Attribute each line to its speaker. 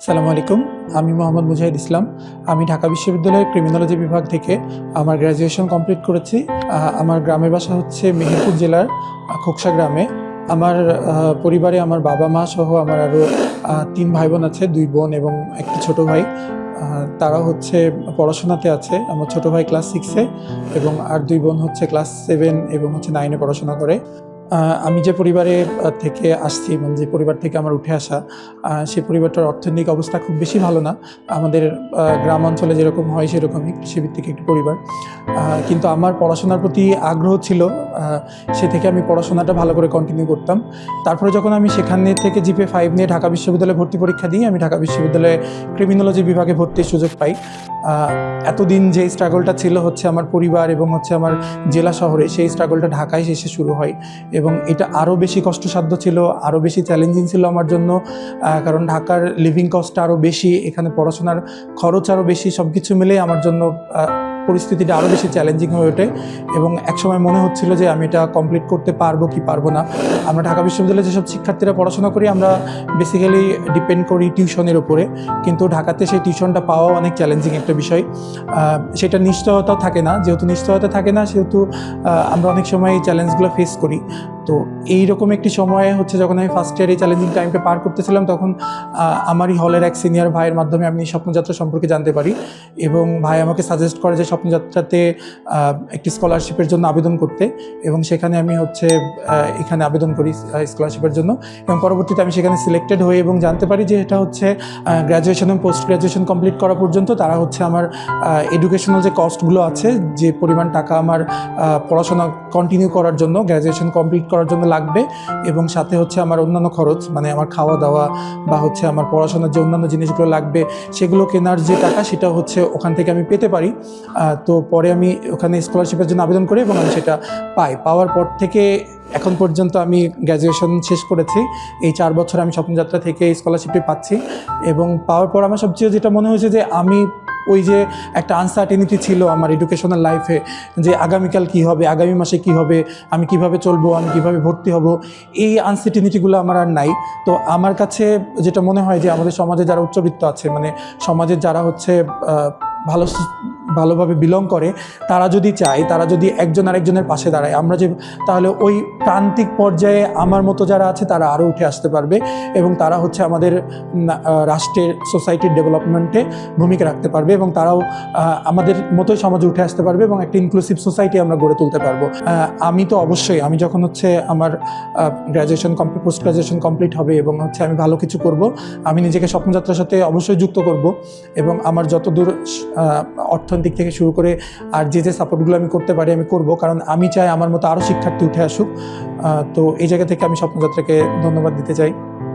Speaker 1: সালামু আলাইকুম। আমি মোহাম্মদ মুজাহিদ ইসলাম। আমি ঢাকা বিশ্ববিদ্যালয়ের ক্রিমিনোলজি বিভাগ থেকে আমার গ্র্যাজুয়েশন কমপ্লিট করেছি। আমার গ্রামের বাসা হচ্ছে মেহেরপুর জেলার খোকসা গ্রামে। আমার পরিবারে আমার বাবা-মা সহ আমার আরও ৩ ভাই-বোন আছে, ২ বোন এবং একটি ছোট ভাই। তারা হচ্ছে পড়াশোনাতে আছে। আমার ছোট ভাই ক্লাস 6 এ এবং আর ২ বোন হচ্ছে ক্লাস 7 এবং হচ্ছে 9 এ পড়াশোনা করে। আমি যে পরিবারে থেকে আসছি, মানে যে পরিবার থেকে আমার উঠে আসা, সেই পরিবারটার অর্থনৈতিক অবস্থা খুব বেশি ভালো না। আমাদের গ্রাম অঞ্চলে যেরকম হয় সেরকমই কৃষিভিত্তিক একটি পরিবার। কিন্তু আমার পড়াশোনার প্রতি আগ্রহ ছিল, সে থেকে আমি পড়াশোনাটা ভালো করে কন্টিনিউ করতাম। তারপরে যখন আমি সেখানে থেকে জিপিএ 5 নিয়ে ঢাকা বিশ্ববিদ্যালয়ে ভর্তি পরীক্ষা দিই, আমি ঢাকা বিশ্ববিদ্যালয়ে ক্রিমিনোলজি বিভাগে ভর্তির সুযোগ পাই। এতদিন যে স্ট্রাগলটা ছিল হচ্ছে আমার পরিবার এবং হচ্ছে আমার জেলা শহরে, সেই স্ট্রাগলটা ঢাকায় এসে শুরু হয় এবং এটা আরও বেশি কষ্টসাধ্য ছিল, আরও বেশি চ্যালেঞ্জিং ছিল আমার জন্য। কারণ ঢাকার লিভিং কস্টটা আরও বেশি, এখানে পড়াশোনার খরচ আরও বেশি, সব কিছু মিলে আমার জন্য পরিস্থিতিটা আরও বেশি চ্যালেঞ্জিং হয়ে ওঠে এবং একসময় মনে হচ্ছিল যে আমি এটা কমপ্লিট করতে পারবো কি পারবো না। আমরা ঢাকা বিশ্ববিদ্যালয়ে যেসব শিক্ষার্থীরা পড়াশোনা করি, আমরা বেসিক্যালি ডিপেন্ড করি টিউশনের উপরে, কিন্তু ঢাকাতে সেই টিউশনটা পাওয়া অনেক চ্যালেঞ্জিং একটা বিষয়। সেটা নিশ্চয়তাও থাকে না, যেহেতু নিশ্চয়তা থাকে না সেহেতু আমরা অনেক সময় এই চ্যালেঞ্জগুলো ফেস করি। তো এইরকম একটি সময়ে হচ্ছে যখন আমি ফার্স্ট ইয়ার এই চ্যালেঞ্জিং টাইমটা পার করতেছিলাম, তখন আমারই হলের এক সিনিয়র ভাইয়ের মাধ্যমে আমি স্বপ্নযাত্রা সম্পর্কে জানতে পারি এবং ভাই আমাকে সাজেস্ট করে যে স্বপ্নযাত্রাতে একটি স্কলারশিপের জন্য আবেদন করতে, এবং সেখানে আমি হচ্ছে এখানে আবেদন করি স্কলারশিপের জন্য এবং পরবর্তীতে আমি সেখানে সিলেক্টেড হই এবং জানতে পারি যে এটা হচ্ছে গ্র্যাজুয়েশন এবং পোস্ট গ্র্যাজুয়েশন কমপ্লিট করা পর্যন্ত তারা হচ্ছে আমার এডুকেশনাল যে কস্টগুলো আছে, যে পরিমাণ টাকা আমার পড়াশোনা কন্টিনিউ করার জন্য, গ্র্যাজুয়েশন কমপ্লিট করার জন্য লাগবে এবং সাথে হচ্ছে আমার অন্যান্য খরচ, মানে আমার খাওয়া দাওয়া বা হচ্ছে আমার পড়াশোনার যে অন্যান্য জিনিসগুলো লাগবে সেগুলো কেনার যে টাকা, সেটা হচ্ছে ওখান থেকে আমি পেতে পারি। তো পরে আমি ওখানে স্কলারশিপের জন্য আবেদন করি এবং আমি সেটা পাই। পাওয়ার পর থেকে এখন পর্যন্ত আমি গ্র্যাজুয়েশন শেষ করেছি। এই 4 বছর আমি স্বপ্নযাত্রা থেকে স্কলারশিপটি পাচ্ছি এবং পাওয়ার পর আমার সবচেয়ে যেটা মনে হয়েছে যে আমি ওই যে একটা আনসার্টেনিটি ছিল আমার এডুকেশনাল লাইফে, যে আগামীকাল কী হবে, আগামী মাসে কী হবে, আমি কিভাবে চলবো, আমি কিভাবে ভর্তি হব, এই আনসার্টেনিটিগুলো আমার আর নাই। তো আমার কাছে যেটা মনে হয় যে আমাদের সমাজে যারা উচ্চবিত্ত আছে, মানে সমাজের যারা হচ্ছে ভালোভাবে বিলং করে, তারা যদি চায়, তারা যদি একজন আরেকজনের পাশে দাঁড়ায়, আমরা যে তাহলে ওই প্রান্তিক পর্যায়ে আমার মতো যারা আছে তারা আরও উঠে আসতে পারবে এবং তারা হচ্ছে আমাদের রাষ্ট্রের সোসাইটির ডেভেলপমেন্টে ভূমিকা রাখতে পারবে এবং তারাও আমাদের মতোই সমাজে উঠে আসতে পারবে এবং একটা ইনক্লুসিভ সোসাইটি আমরা গড়ে তুলতে পারবো। আমি তো অবশ্যই, আমি যখন হচ্ছে আমার graduation complete, post graduation complete হবে এবং হচ্ছে আমি ভালো কিছু করব, আমি নিজেকে স্বপ্নযাত্রার সাথে অবশ্যই যুক্ত করব এবং আমার যতদূর অর্থনৈতিক থেকে শুরু করে আর যে সাপোর্টগুলো আমি করতে পারি আমি করব, কারণ আমি চাই আমার মতো আরও শিক্ষার্থী উঠে আসুক। তো এই জায়গা থেকে আমি স্বপ্নযাত্রাকে ধন্যবাদ দিতে চাই।